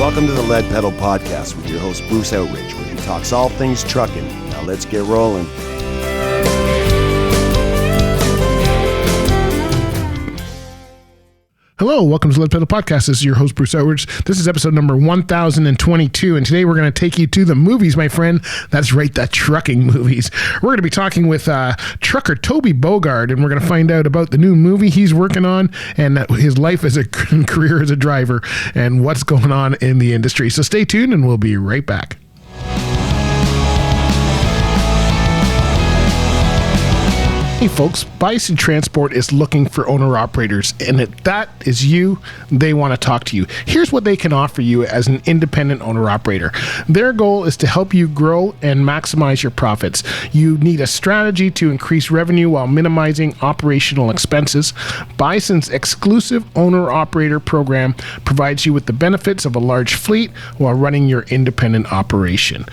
Welcome to the Lead Pedal Podcast with your host, Bruce Outridge, where he talks all things trucking. Now let's get rolling. Hello, welcome to the Lead Pedal Podcast. This is your host, Bruce Outridge. This is episode number 1022, and today we're going to take you to the movies, my friend. That's right, the trucking movies. We're going to be talking with trucker Toby Bogard, and we're going to find out about the new movie he's working on and his life as a career as a driver and what's going on in the industry. So stay tuned, and we'll be right back. Hey folks, Bison Transport is looking for owner-operators, and if that is you, they want to talk to you. Here's what they can offer you as an independent owner-operator. Their goal is to help you grow and maximize your profits. You need a strategy to increase revenue while minimizing operational expenses. Bison's exclusive owner-operator program provides you with the benefits of a large fleet while running your independent operation.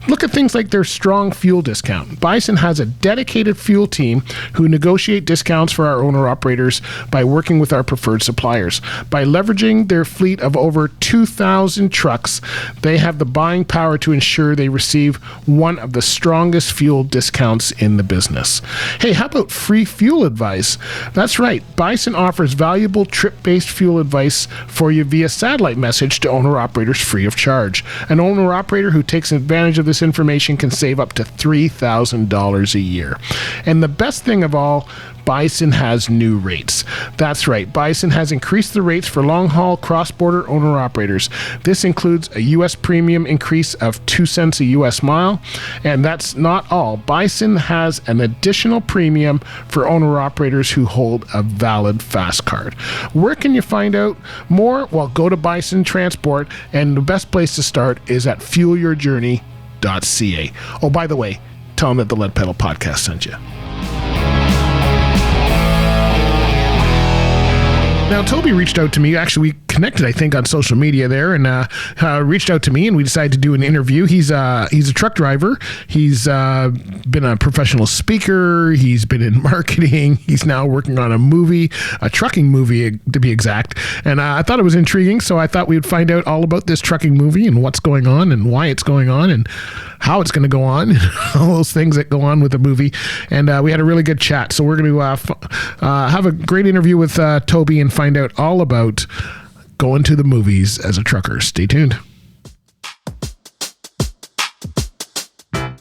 Look at things like their strong fuel discount. Bison has a dedicated fuel team who negotiate discounts for our owner-operators by working with our preferred suppliers. By leveraging their fleet of over 2,000 trucks, they have the buying power to ensure they receive one of the strongest fuel discounts in the business. Hey, how about free fuel advice? That's right, Bison offers valuable trip-based fuel advice for you via satellite message to owner-operators free of charge. An owner-operator who takes advantage of this information can save up to $3,000 a year. And the best thing of all, Bison has new rates. That's right, Bison has increased the rates for long-haul cross-border owner-operators. This includes a U.S. premium increase of 2 cents a U.S. mile, and that's not all. Bison has an additional premium for owner-operators who hold a valid fast card. Where can you find out more? Well, go to Bison Transport, and the best place to start is at fuelyourjourney.ca. Oh, by the way, tell them that the Lead Pedal Podcast sent you. Now, Toby reached out to me. Actually, we connected, I think, on social media there, and reached out to me, and we decided to do an interview. He's a truck driver. He's been a professional speaker. He's been in marketing. He's now working on a movie, a trucking movie, to be exact. And I thought it was intriguing, so I thought we would find out all about this trucking movie and what's going on and why it's going on and how it's going to go on, all those things that go on with the movie. And we had a really good chat. So we're going to have a great interview with Toby and find out all about going to the movies as a trucker. Stay tuned.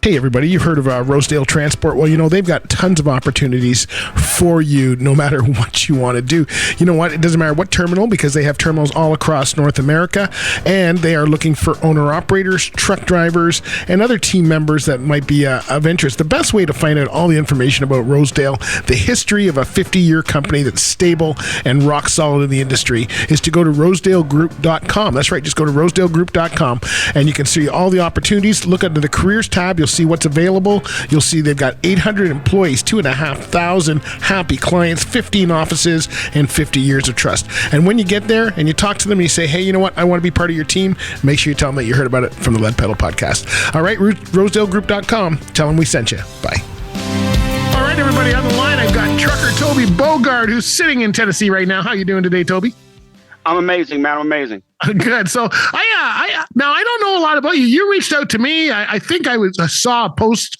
Hey everybody, you've heard of Rosedale Transport. Well, you know, they've got tons of opportunities for you no matter what you want to do. You know what? It doesn't matter what terminal, because they have terminals all across North America, and they are looking for owner-operators, truck drivers, and other team members that might be of interest. The best way to find out all the information about Rosedale, the history of a 50-year company that's stable and rock solid in the industry, is to go to rosedalegroup.com. That's right, just go to rosedalegroup.com, and you can see all the opportunities. Look under the careers tab. You'll see what's available. You'll see they've got 800 employees, 2,500 happy clients, 15 offices, and 50 years of trust. And when you get there and you talk to them and you say, hey, you know what? I want to be part of your team. Make sure you tell them that you heard about it from the Lead Pedal Podcast. All right, rosedalegroup.com. Tell them we sent you. Bye. All right, everybody on the line, I've got trucker Toby Bogard, who's sitting in Tennessee right now. How you doing today, Toby? I'm amazing, man. I'm amazing. Good. So I don't know a lot about you. You reached out to me. I think I saw a post.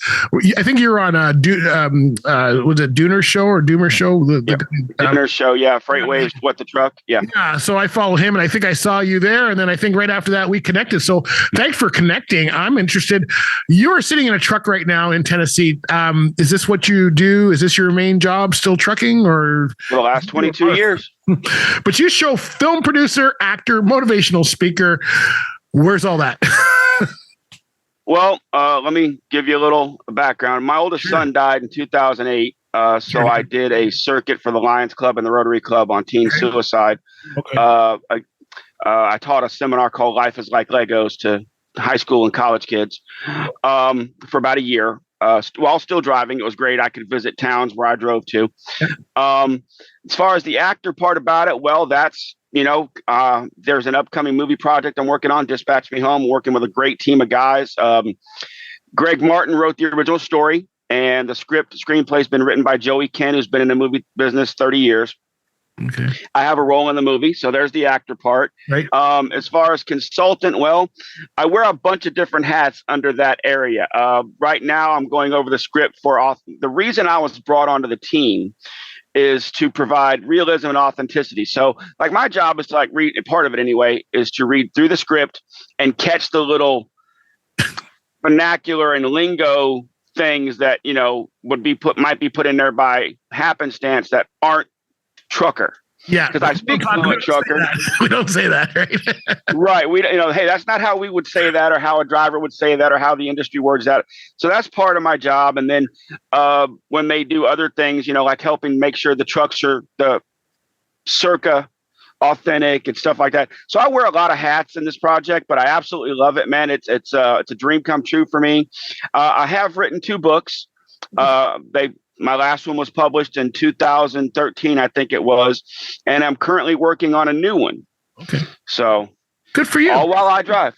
I think you were on was it Dooner Show or Doomer Show? Dooner Show. Yeah. Freight Waves. What the truck? Yeah. Yeah. So I follow him, and I think I saw you there. And then I think right after that we connected. So thanks for connecting. I'm interested. You're sitting in a truck right now in Tennessee. Is this what you do? Is this your main job? Still trucking, or for the last 22 years? But you show film producer, actor, motivational speaker. Where's all that? Well, let me give you a little background. My oldest son died in 2008. So I did a circuit for the Lions Club and the Rotary Club on teen suicide. Okay. I taught a seminar called Life is Like Legos to high school and college kids for about a year. While still driving, it was great. I could visit towns where I drove to. As far as the actor part about it, well, that's, there's an upcoming movie project I'm working on, Dispatch Me Home, working with a great team of guys. Greg Martin wrote the original story, and the screenplay has been written by Joey Ken, who's been in the movie business 30 years. Okay. I have a role in the movie, so there's the actor part. Right. As far as consultant, well, I wear a bunch of different hats under that area. Right now, I'm going over the script for the reason I was brought onto the team is to provide realism and authenticity. So, like, my job is to read. Part of it, anyway, is to read through the script and catch the little vernacular and lingo things that might be put in there by happenstance that aren't trucker. Yeah, because I speak fluent trucker. We don't say that, right? Right. Hey, that's not how we would say that, or how a driver would say that, or how the industry words that. So that's part of my job. And then when they do other things, like helping make sure the trucks are the circa authentic and stuff like that. So I wear a lot of hats in this project, but I absolutely love it, man. It's a dream come true for me. I have written 2 books. My last one was published in 2013, I think it was, and I'm currently working on a new one. Okay. So good for you. All while I drive.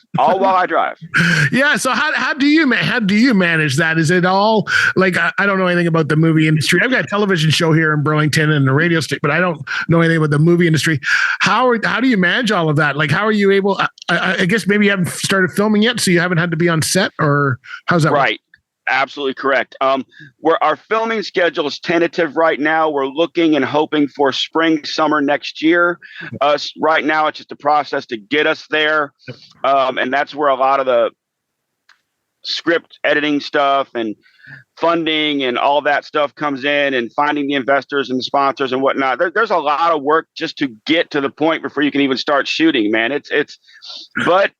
Yeah. So how do you manage that? Is it all like, I don't know anything about the movie industry. I've got a television show here in Burlington and a radio station, but I don't know anything about the movie industry. How do you manage all of that? Like, how are you able? I guess maybe you haven't started filming yet, so you haven't had to be on set, or how's that? Right. Work? Absolutely correct. Our filming schedule is tentative right now. We're looking and hoping for spring, summer next year. Right now, it's just a process to get us there. And that's where a lot of the script editing stuff and funding and all that stuff comes in, and finding the investors and the sponsors and whatnot. There's a lot of work just to get to the point before you can even start shooting, man. But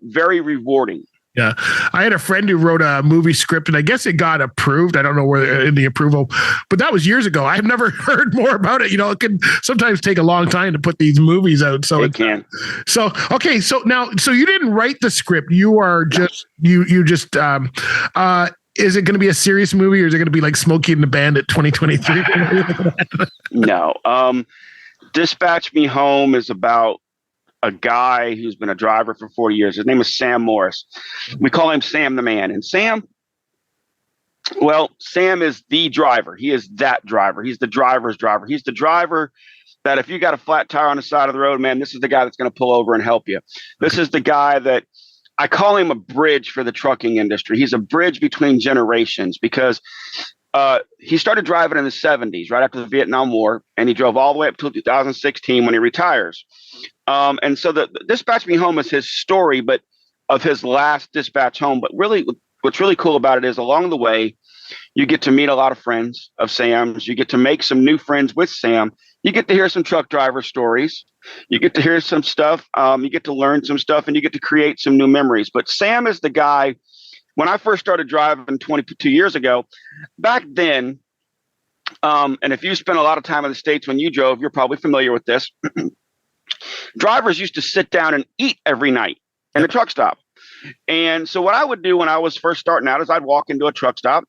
very rewarding. Yeah. I had a friend who wrote a movie script, and I guess it got approved. I don't know where in the approval, but that was years ago. I've never heard more about it. It can sometimes take a long time to put these movies out. So it can. So, okay. So you didn't write the script. You are just, you just, is it going to be a serious movie, or is it going to be like Smokey and the Bandit 2023? No. Dispatch Me Home is about a guy who's been a driver for 40 years. His name is Sam Morris. We call him Sam the Man. And Sam is the driver. He is that driver. He's the driver's driver. He's the driver that if you got a flat tire on the side of the road, man, this is the guy that's going to pull over and help you. This is the guy that I call him a bridge for the trucking industry. He's a bridge between generations, because he started driving in the 70s, right after the Vietnam War, and he drove all the way up to 2016 when he retires. And so the Dispatch Me Home is his story, but of his last dispatch home. But really, what's really cool about it is along the way, you get to meet a lot of friends of Sam's. You get to make some new friends with Sam. You get to hear some truck driver stories. You get to hear some stuff. You get to learn some stuff, and you get to create some new memories. But Sam is the guy. When I first started driving 22 years ago, back then, and if you spent a lot of time in the States when you drove, you're probably familiar with this. Drivers used to sit down and eat every night in a truck stop. And so what I would do when I was first starting out is I'd walk into a truck stop,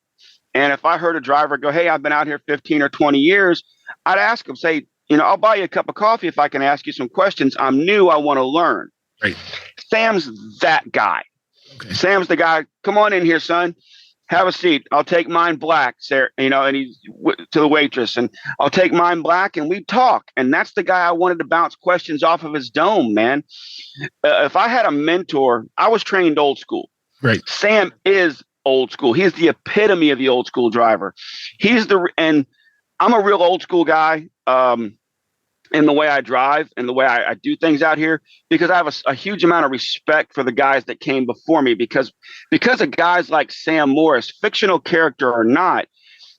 and if I heard a driver go, "Hey, I've been out here 15 or 20 years," I'd ask him, say, "I'll buy you a cup of coffee if I can ask you some questions. I'm new. I want to learn." Right. Sam's that guy. Okay. Sam's the guy. "Come on in here, son. Have a seat. I'll take mine black, Sarah." And he's to the waitress, and "I'll take mine black," and we talk. And that's the guy I wanted to bounce questions off of his dome, man. If I had a mentor, I was trained old school. Right. Sam is old school. He's the epitome of the old school driver. And I'm a real old school guy. In the way I drive and the way I do things out here, because I have a huge amount of respect for the guys that came before me, because of guys like Sam Morris, fictional character or not,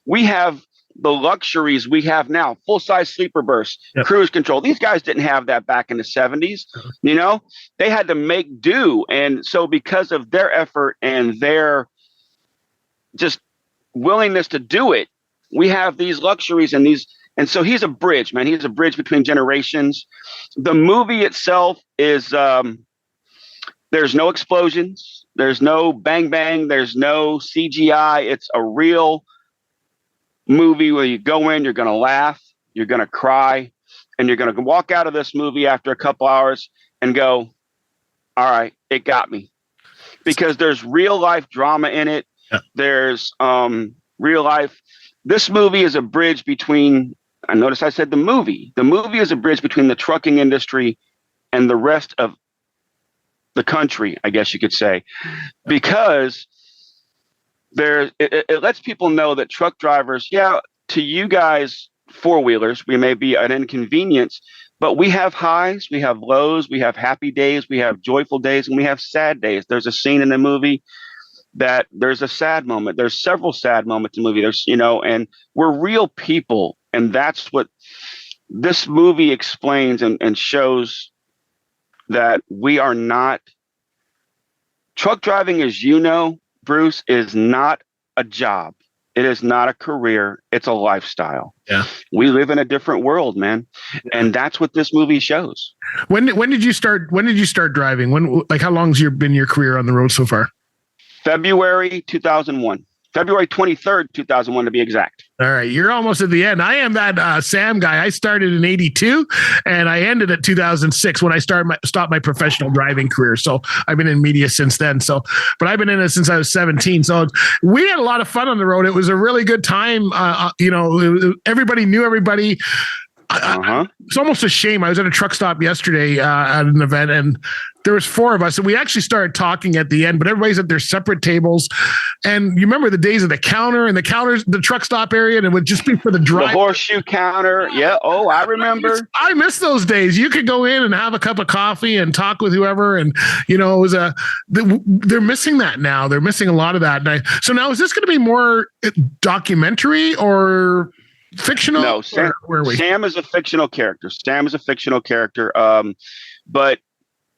we have the luxuries we have now: full-size sleeper berths, cruise control. These guys didn't have that back in the 70s. They had to make do. And so because of their effort and their just willingness to do it, we have these luxuries and so he's a bridge, man. He's a bridge between generations. The movie itself is, there's no explosions. There's no bang, bang. There's no CGI. It's a real movie where you go in, you're going to laugh, you're going to cry, and you're going to walk out of this movie after a couple hours and go, "All right, it got me." Because there's real life drama in it. Yeah. There's real life. This movie is a bridge between I noticed I said the movie. The movie is a bridge between the trucking industry and the rest of the country, I guess you could say, because it lets people know that truck drivers, yeah, to you guys, four-wheelers, we may be an inconvenience, but we have highs, we have lows, we have happy days, we have joyful days, and we have sad days. There's a scene in the movie that there's a sad moment. There's several sad moments in the movie. There's, and we're real people. And that's what this movie explains and shows, that we are not truck driving, as you know, Bruce, is not a job. It is not a career. It's a lifestyle. Yeah. We live in a different world, man. Yeah. And that's what this movie shows. When did you start driving? How long's been your career on the road so far? February 2001. February 23rd, 2001 to be exact. All right. You're almost at the end. I am that Sam guy. I started in 82 and I ended at 2006 when I stopped my professional driving career. So I've been in media since then. But I've been in it since I was 17. So we had a lot of fun on the road. It was a really good time. Everybody knew everybody. It's almost a shame. I was at a truck stop yesterday at an event, and there was four of us, and we actually started talking at the end, but everybody's at their separate tables. And you remember the days of the counter and the truck stop area, and it would just be for the driver. The horseshoe counter. Yeah. Oh, I remember. I miss those days. You could go in and have a cup of coffee and talk with whoever. And, it was they're missing that now. They're missing a lot of that. So now, is this going to be more documentary or fictional? No, Sam is a fictional character. But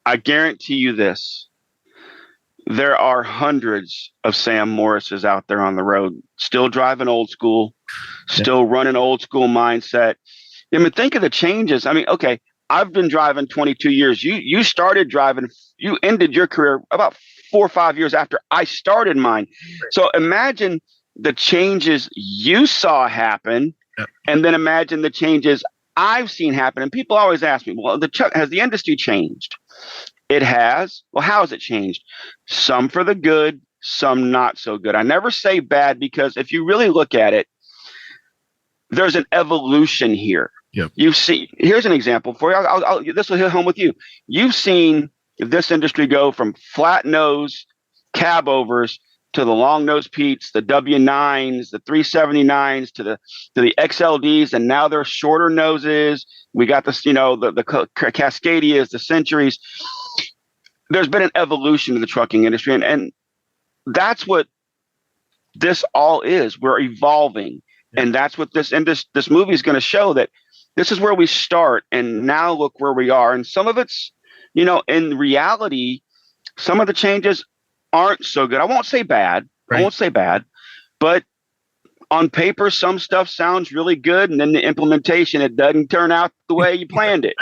I guarantee you this. There are hundreds of Sam Morrises out there on the road, still driving old school, still running old school mindset. I mean, think of the changes. I mean, okay, I've been driving 22 years. You started driving, you ended your career about 4 or 5 years after I started mine. So imagine the changes you saw happen, and then imagine the changes I've seen happen. And people always ask me, well, has the industry changed? It has. Well, how has it changed? Some for the good, some not so good. I never say bad, because if you really look at it, there's an evolution here. Yep. Here's an example for you. This will hit home with you. You've seen this industry go from flat nose cab overs to the long nose Pete's, the W9s, the 379s, to the XLDs, and now they're shorter noses. We got this, the Cascadias, the Centuries. There's been an evolution of the trucking industry, and that's what this all is. We're evolving, and that's what this movie is going to show, that this is where we start, and now look where we are. And some of it's, in reality, some of the changes aren't so good. I won't say bad. Right. But on paper, some stuff sounds really good, and then the implementation, it doesn't turn out the way you planned it.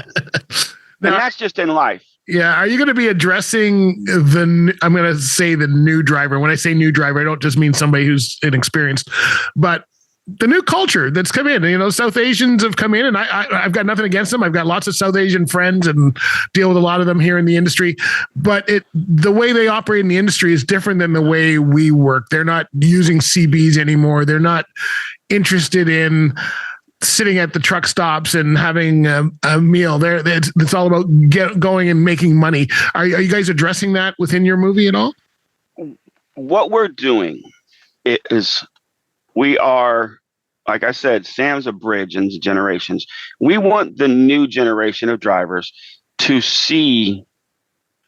Now, and that's just in life. Yeah. Are you going to be addressing I'm going to say the new driver? When I say new driver, I don't just mean somebody who's inexperienced, but the new culture that's come in. South Asians have come in, and I've got nothing against them. I've got lots of South Asian friends and deal with a lot of them here in the industry. But the way they operate in the industry is different than the way we work. They're not using CBs anymore. They're not interested in sitting at the truck stops and having a meal. It's all about going and making money. Are you guys addressing that within your movie at all? What we're doing is, we are, like I said, Sam's a bridge into generations. We want the new generation of drivers to see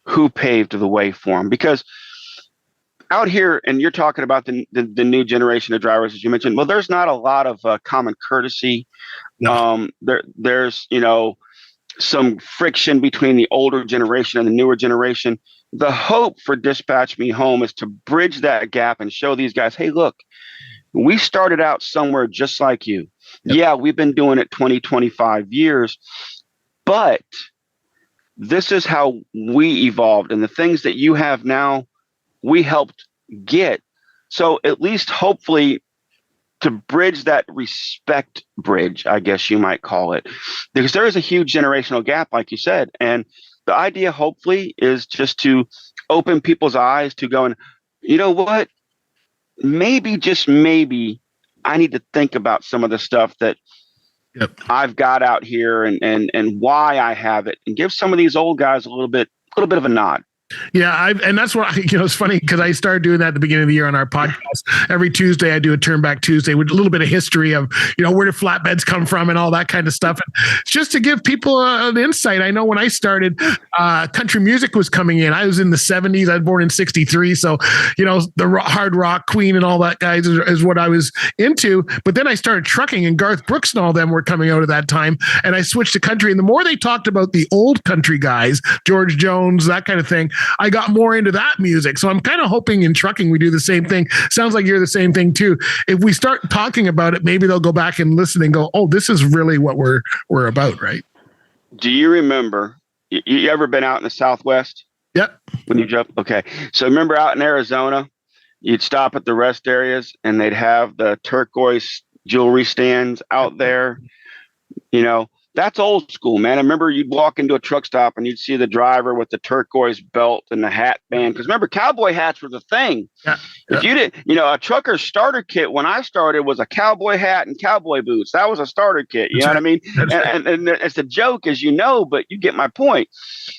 who paved the way for them. Because out here, and you're talking about the new generation of drivers, as you mentioned, well, there's not a lot of common courtesy. No. There's, some friction between the older generation and the newer generation. The hope for Dispatch Me Home is to bridge that gap and show these guys, hey, look, we started out somewhere just like you. Yep. Yeah, we've been doing it 20, 25 years, but this is how we evolved. And the things that you have now, we helped get. So at least hopefully to bridge that respect bridge, I guess you might call it, because there is a huge generational gap, like you said. And the idea hopefully is just to open people's eyes to going, you know what? Maybe, just maybe, I need to think about some of the stuff that I've got out here and why I have it, and give some of these old guys a little bit of a nod. Yeah, and that's what it's funny because I started doing that at the beginning of the year on our podcast. Every Tuesday, I do a Turn Back Tuesday with a little bit of history of where did flatbeds come from and all that kind of stuff, and just to give people an insight. I know when I started, country music was coming in. I was in the '70s. I was born in '63, so the hard rock, Queen, and all that guys is what I was into. But then I started trucking, and Garth Brooks and all them were coming out at that time, and I switched to country. And the more they talked about the old country guys, George Jones, that kind of thing, I got more into that music. So I'm kind of hoping in trucking we do the same thing. Sounds like you're the same thing too. If we start talking about it, maybe they'll go back and listen and go, "Oh, this is really what we're about," right? Do you remember? You ever been out in the Southwest? Yep. When you jump, okay. So remember out in Arizona, you'd stop at the rest areas and they'd have the turquoise jewelry stands out there. That's old school, man. I remember you'd walk into a truck stop and you'd see the driver with the turquoise belt and the hat band. Because remember, cowboy hats were the thing. Yeah. If you didn't, a trucker's starter kit when I started was a cowboy hat and cowboy boots. That was a starter kit. You know what I mean? And it's a joke, as you know, but you get my point.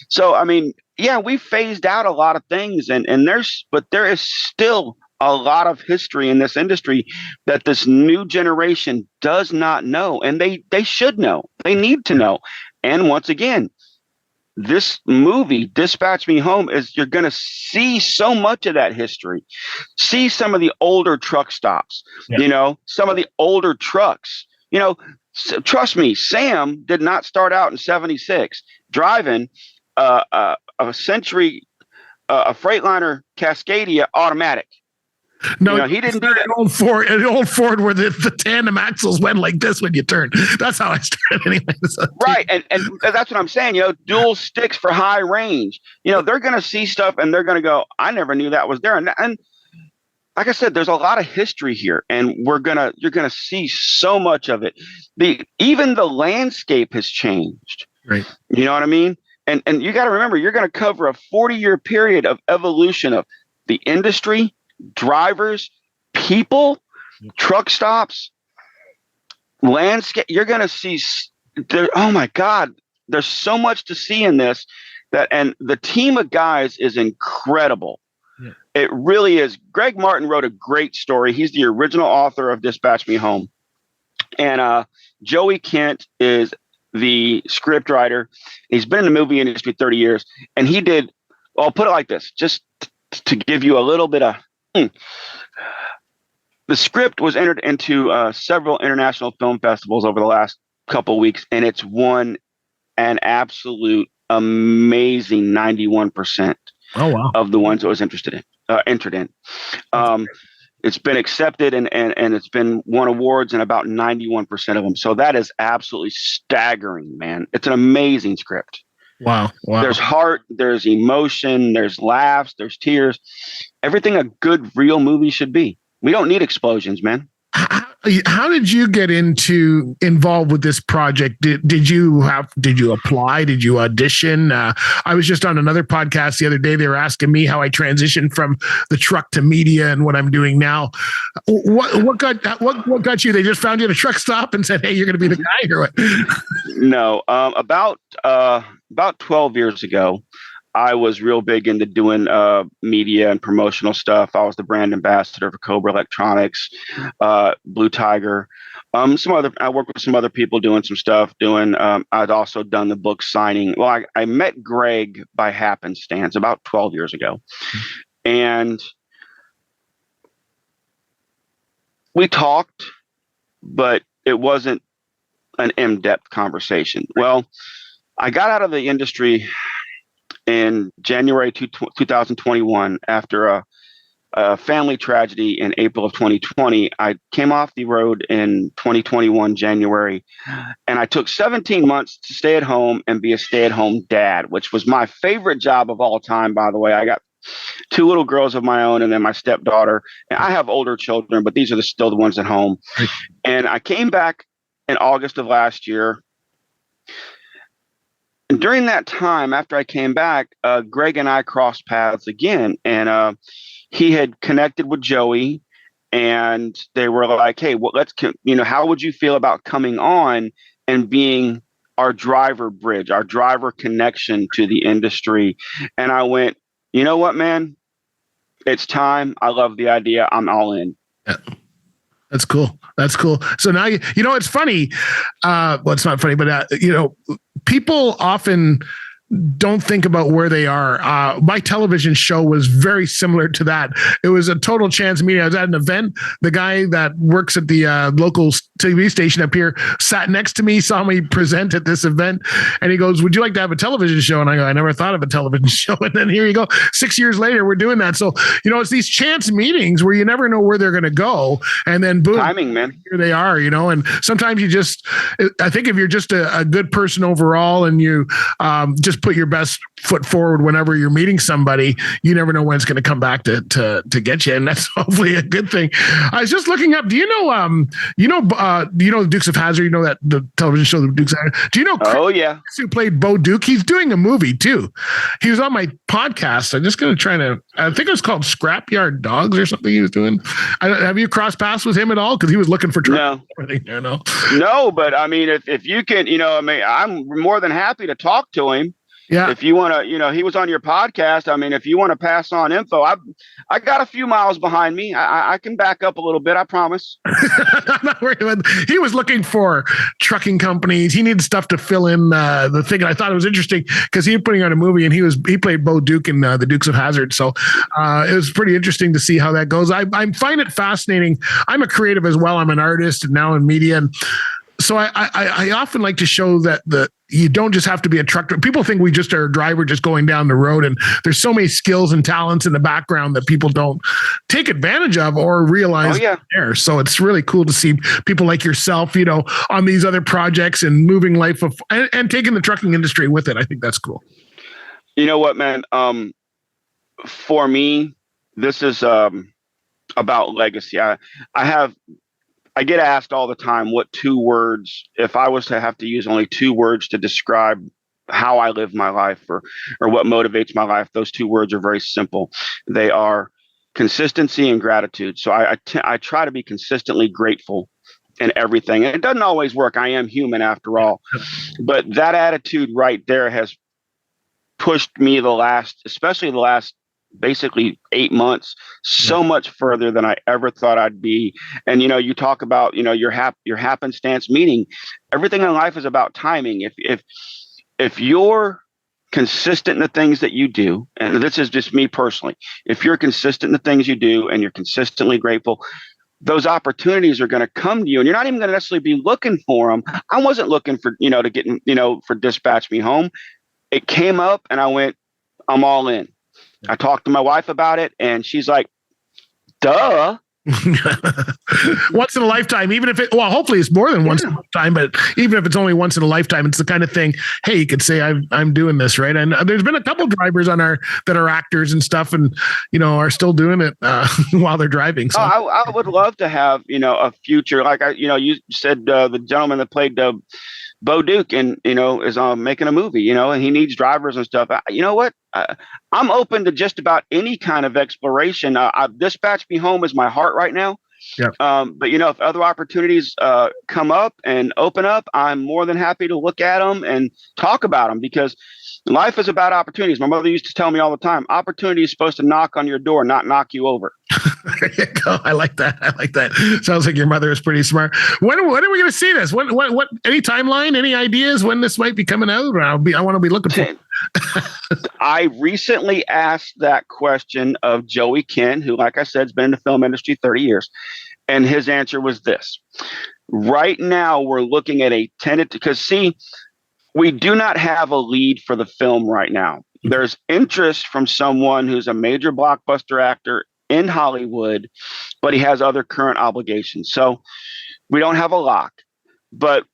So, I mean, yeah, we phased out a lot of things, but there is still a lot of history in this industry that this new generation does not know, and they should know. They need to know. And once again, this movie, Dispatch Me Home, you're going to see so much of that history. See some of the older truck stops, some of the older trucks. Trust me, Sam did not start out in '76 driving a Century, a Freightliner Cascadia automatic. No, he didn't do that. An old Ford where the tandem axles went like this when you turn. That's how I started anyway. Right. And that's what I'm saying, dual sticks for high range. They're going to see stuff and they're going to go, I never knew that was there. And like I said, there's a lot of history here, and you're going to see so much of it. Even the landscape has changed. Right. You know what I mean? And you got to remember, you're going to cover a 40-year period of evolution of the industry, drivers, people, truck stops, landscape. You're going to see oh my God, there's so much to see in this and the team of guys is incredible. Yeah. It really is. Greg Martin wrote a great story. He's the original author of Dispatch Me Home. And Joey Kent is the script writer. He's been in the movie industry 30 years. And he did, well, I'll put it like this, just to give you a little bit of, the script was entered into several international film festivals over the last couple of weeks, and it's won an absolute amazing 91% of the ones it was entered in. It's been accepted and it's been won awards in about 91% of them. So that is absolutely staggering, man. It's an amazing script. Wow. There's heart, there's emotion, there's laughs, there's tears. Everything a good, real movie should be. We don't need explosions, man. How did you get involved with this project? Did you apply? Did you audition? I was just on another podcast the other day. They were asking me how I transitioned from the truck to media and what I'm doing now. What got you? They just found you at a truck stop and said, "Hey, you're going to be the guy," or what? No, about 12 years ago, I was real big into doing media and promotional stuff. I was the brand ambassador for Cobra Electronics, Blue Tiger. I worked with some other people doing some stuff. I'd also done the book signing. Well, I met Greg by happenstance about 12 years ago, and we talked, but it wasn't an in-depth conversation. Well, I got out of the industry in January 2021 after a family tragedy in April of 2020. I came off the road in 2021 January, and I took 17 months to stay at home and be a stay-at-home dad, which was my favorite job of all time, by the way. I got 2 little girls of my own and then my stepdaughter. And I have older children, but these are still the ones at home. And I came back in August of last year. And during that time, after I came back, Greg and I crossed paths again. And he had connected with Joey, and they were like, "Hey, well, how would you feel about coming on and being our driver bridge, our driver connection to the industry. And I went, you know what, man? It's time. I love the idea. I'm all in. Yeah. That's cool. That's cool. So now, it's funny. Well, it's not funny, but, people often don't think about where they are. My television show was very similar to that. It was a total chance meeting. I was at an event. The guy that works at the local TV station up here sat next to me, saw me present at this event, and he goes, "Would you like to have a television show?" And I go, "I never thought of a television show." And then here you go. 6 years later, we're doing that. So, it's these chance meetings where you never know where they're going to go. And then boom, timing, man. Here they are, and sometimes I think if you're just a good person overall and you just put your best foot forward whenever you're meeting somebody, you never know when it's going to come back to get you, and that's hopefully a good thing. I was just looking up. Do you know the Dukes of Hazzard? That the television show, the Dukes of Hazzard. Do you know? Oh yeah, who played Bo Duke? He's doing a movie too. He was on my podcast. I'm just going to I think it was called Scrapyard Dogs or something. He was doing. Have you crossed paths with him at all? Because he was looking for trouble. No, but I mean, if you can, I'm more than happy to talk to him. Yeah. If you want to, he was on your podcast. I mean, if you want to pass on info, I got a few miles behind me. I can back up a little bit. I promise. I'm not worried about. He was looking for trucking companies. He needed stuff to fill in the thing. And I thought it was interesting because he was putting on a movie and he played Bo Duke in the Dukes of Hazzard. So it was pretty interesting to see how that goes. I find it fascinating. I'm a creative as well. I'm an artist and now in media. And so I often like to show that you don't just have to be a truck. People think we just are a driver just going down the road, and there's so many skills and talents in the background that people don't take advantage of or realize there. So it's really cool to see people like yourself, on these other projects and moving life and taking the trucking industry with it. I think that's cool. You know what, man? For me, this is about legacy. I get asked all the time what 2 words, if I was to have to use only 2 words to describe how I live my life or what motivates my life, those 2 words are very simple. They are consistency and gratitude. So I try to be consistently grateful in everything. And it doesn't always work. I am human after all. But that attitude right there has pushed me especially the last basically 8 months, so much further than I ever thought I'd be. And, you talk about, your happenstance, meaning everything in life is about timing. If you're consistent in the things that you do, and this is just me personally, if you're consistent in the things you do and you're consistently grateful, those opportunities are going to come to you and you're not even going to necessarily be looking for them. I wasn't looking for, to get, for Dispatch Me Home. It came up and I went, I'm all in. I talked to my wife about it and she's like, duh. Once in a lifetime, even if hopefully it's more than once in a lifetime, but even if it's only once in a lifetime, it's the kind of thing, hey, you could say I'm doing this, right? And there's been a couple of drivers that are actors and stuff and, are still doing it while they're driving. So I would love to have, a future, like you said, the gentleman that played Bo Duke and, is making a movie, and he needs drivers and stuff. You know what? I'm open to just about any kind of exploration. Dispatch Me Home is my heart right now. Yeah. But, if other opportunities come up and open up, I'm more than happy to look at them and talk about them because life is about opportunities. My mother used to tell me all the time, opportunity is supposed to knock on your door, not knock you over. There you go. I like that. Sounds like your mother is pretty smart. When are we going to see this? What any timeline, any ideas when this might be coming out? I want to be looking for. I recently asked that question of Joey Ken, who, like I said, has been in the film industry 30 years. And his answer was this. Right now, we're looking at a tentative, because we do not have a lead for the film right now. There's interest from someone who's a major blockbuster actor in Hollywood, but he has other current obligations. So we don't have a lock. But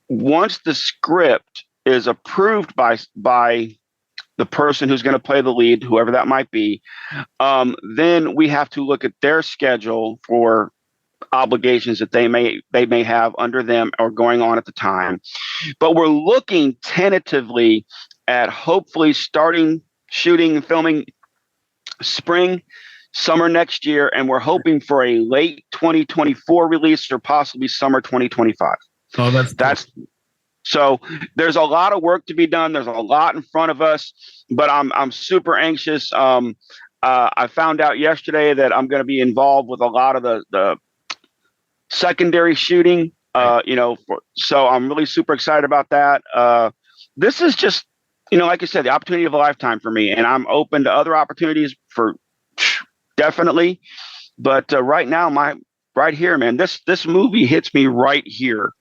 once the script is approved by the person who's going to play the lead, whoever that might be, then we have to look at their schedule for obligations that they may have under them or going on at the time. But we're looking tentatively at hopefully starting shooting and filming summer next year, and we're hoping for a late 2024 release or possibly summer 2025. Oh, So there's a lot of work to be done. There's a lot in front of us, but I'm super anxious. I found out yesterday that I'm going to be involved with a lot of the secondary shooting. So I'm really super excited about that. This is just, like I said, the opportunity of a lifetime for me, and I'm open to other opportunities for definitely. But right now, right here, man, this movie hits me right here.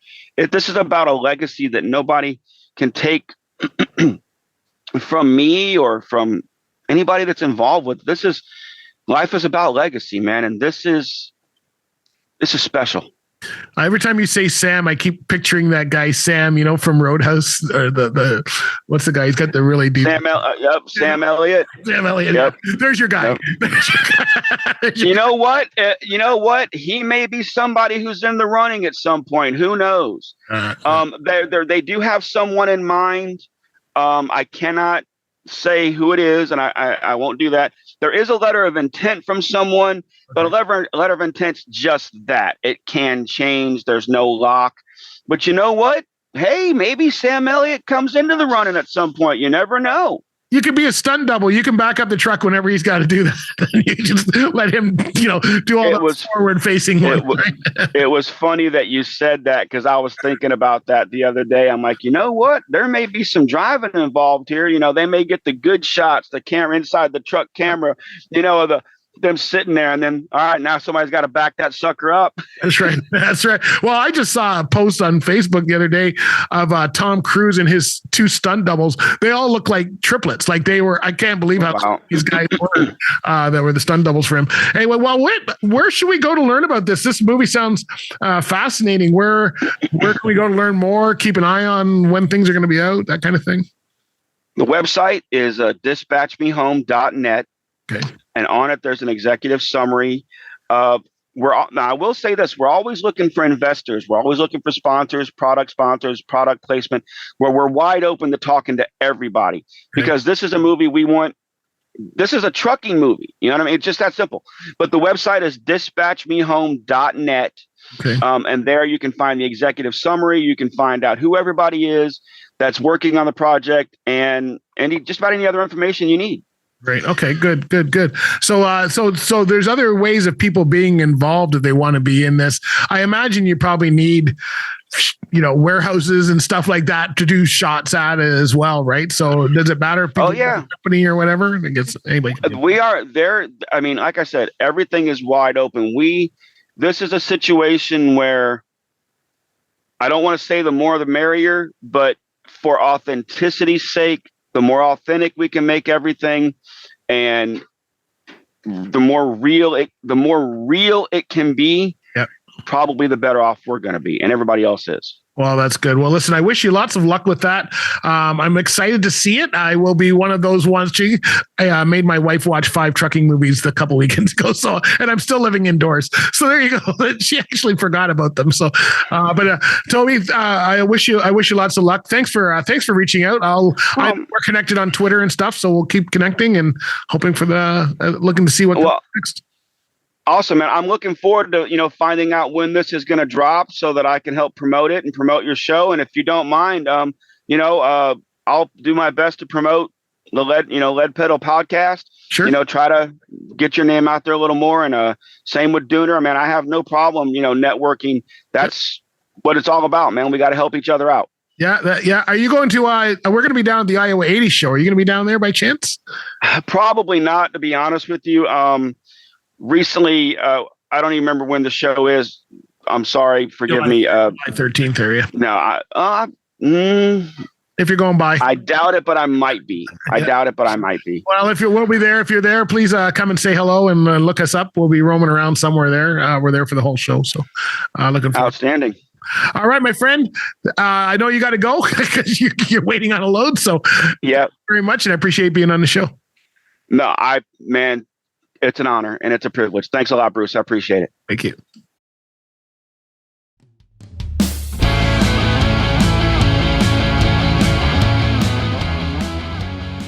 This is about a legacy that nobody can take from me or from anybody that's involved with. Life is about legacy, man, and this is special. Every time you say Sam, I keep picturing that guy Sam, from Roadhouse, or the what's the guy? He's got the really deep. Sam Elliott. Sam Elliott. Yep. There's your guy. Yep. You know what? He may be somebody who's in the running at some point. Who knows? They do have someone in mind. I cannot say who it is, and I won't do that. There is a letter of intent from someone, but a letter of intent's just that. It can change. There's no lock. But you know what? Hey, maybe Sam Elliott comes into the running at some point. You never know. You can be a stunt double. You can back up the truck whenever he's got to do that. You just let him, do all the forward-facing work. It was funny that you said that, because I was thinking about that the other day. I'm like, you know what? There may be some driving involved here. They may get the good shots, the camera inside the truck camera, them sitting there, and then, all right, now somebody's got to back that sucker up. That's right. That's right. Well, I just saw a post on Facebook the other day of Tom Cruise and his two stunt doubles. They all look like triplets. Like they were, I can't believe how these guys were that were the stunt doubles for him. Anyway, well, where should we go to learn about this? This movie sounds fascinating. Where can we go to learn more? Keep an eye on when things are going to be out, that kind of thing. The website is dispatchmehome.net. Okay. And on it, there's an executive summary. Now, I will say this: we're always looking for investors. We're always looking for sponsors, product placement, where we're wide open to talking to everybody. Because this is a movie we want. This is a trucking movie. You know what I mean? It's just that simple. But the website is dispatchmehome.net. Okay. And there you can find the executive summary. You can find out who everybody is that's working on the project, and just about any other information you need. Great. Okay. Good. So there's other ways of people being involved if they want to be in this. I imagine you probably need, warehouses and stuff like that to do shots at it as well, right? So does it matter if people company or whatever? I guess anybody. We are there. I mean, like I said, everything is wide open. This is a situation where I don't want to say the more the merrier, but for authenticity's sake, the more authentic we can make everything, and the more real it can be, probably the better off we're going to be, and everybody else is. Well, that's good. Well, listen, I wish you lots of luck with that. I'm excited to see it. I will be one of those ones. I made my wife watch 5 trucking movies a couple weekends ago. So, and I'm still living indoors. So there you go. She actually forgot about them. So, but Toby, I wish you lots of luck. Thanks for reaching out. We're connected on Twitter and stuff, so we'll keep connecting and hoping for looking to see what next. Awesome, man. I'm looking forward to, finding out when this is going to drop so that I can help promote it and promote your show. And if you don't mind, I'll do my best to promote the Lead Pedal podcast. Sure. Try to get your name out there a little more. And same with Dooner. Man, I have no problem, networking. That's what it's all about, man. We got to help each other out. Yeah. Are you going to, we're going to be down at the Iowa 80 show. Are you going to be down there by chance? Probably not, to be honest with you. Recently, I don't even remember when the show is. I'm sorry. Forgive me. July 13th area. No, if you're going by, I doubt it, but I might be. Well, we'll be there. If you're there, please come and say hello and look us up. We'll be roaming around somewhere there. We're there for the whole show. So looking forward. Outstanding. All right, my friend. I know you got to go because you're waiting on a load. So yeah, very much. And I appreciate being on the show. No, it's an honor and it's a privilege. Thanks a lot, Bruce. I appreciate it. Thank you.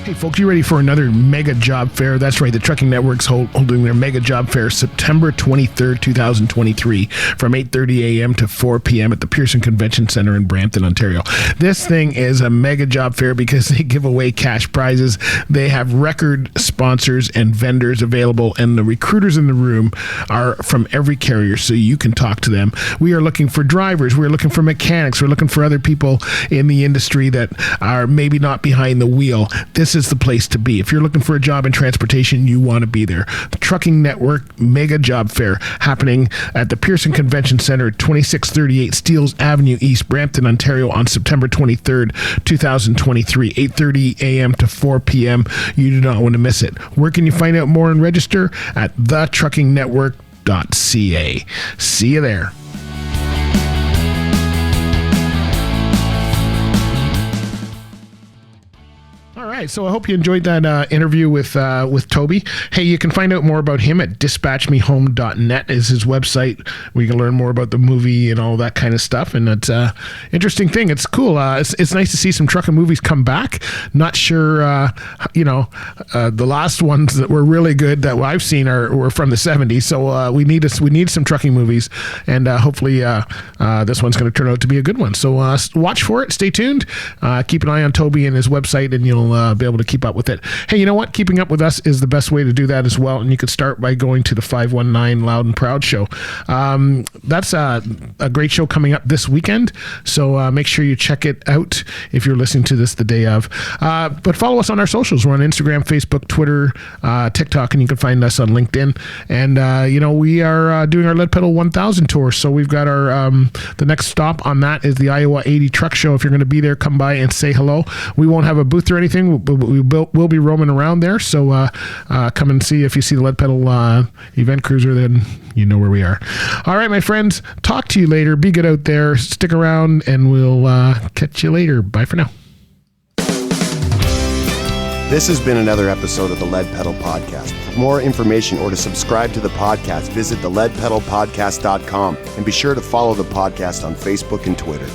Hey folks, you ready for another mega job fair? That's right, the Trucking Network's holding their mega job fair September 23rd, 2023 from 8:30 a.m. to 4 p.m. at the Pearson Convention Center in Brampton, Ontario. This thing is a mega job fair because they give away cash prizes. They have record sponsors and vendors available, and the recruiters in the room are from every carrier, so you can talk to them. We are looking for drivers. We're looking for mechanics. We're looking for other people in the industry that are maybe not behind the wheel. This is the place to be. If you're looking for a job in transportation, you want to be there. The Trucking Network Mega Job Fair happening at the Pearson Convention Center, 2638 Steeles Avenue East, Brampton, Ontario on September 23rd, 2023, 8:30 a.m. to 4 p.m. You do not want to miss it. Where can you find out more and register? At thetruckingnetwork.ca. See you there. All right, so I hope you enjoyed that interview with Toby. Hey, you can find out more about him at dispatchmehome.net is his website, where you can learn more about the movie and all that kind of stuff. And it's an interesting thing. It's cool. It's nice to see some trucking movies come back. Not sure, the last ones that were really good that I've seen were from the 70s. So we need some trucking movies, and hopefully this one's going to turn out to be a good one. So watch for it. Stay tuned. Keep an eye on Toby and his website, and you'll be able to keep up with it. Hey, you know what? Keeping up with us is the best way to do that as well. And you could start by going to the 519 Loud and Proud show. That's a great show coming up this weekend. So make sure you check it out if you're listening to this the day of. But follow us on our socials. We're on Instagram, Facebook, Twitter, TikTok, and you can find us on LinkedIn. And, we are doing our Lead Pedal 1000 tour. So we've got our, the next stop on that is the Iowa 80 Truck Show. If you're going to be there, come by and say hello. We won't have a booth or anything. We'll be roaming around there, so come and see. If you see the Lead Pedal event cruiser, then you know where we are. All right, my friends, talk to you later. Be good out there. Stick around, and we'll catch you later. Bye for now. This has been another episode of the Lead Pedal Podcast. For more information or to subscribe to the podcast, visit theleadpedalpodcast.com, and be sure to follow the podcast on Facebook and Twitter.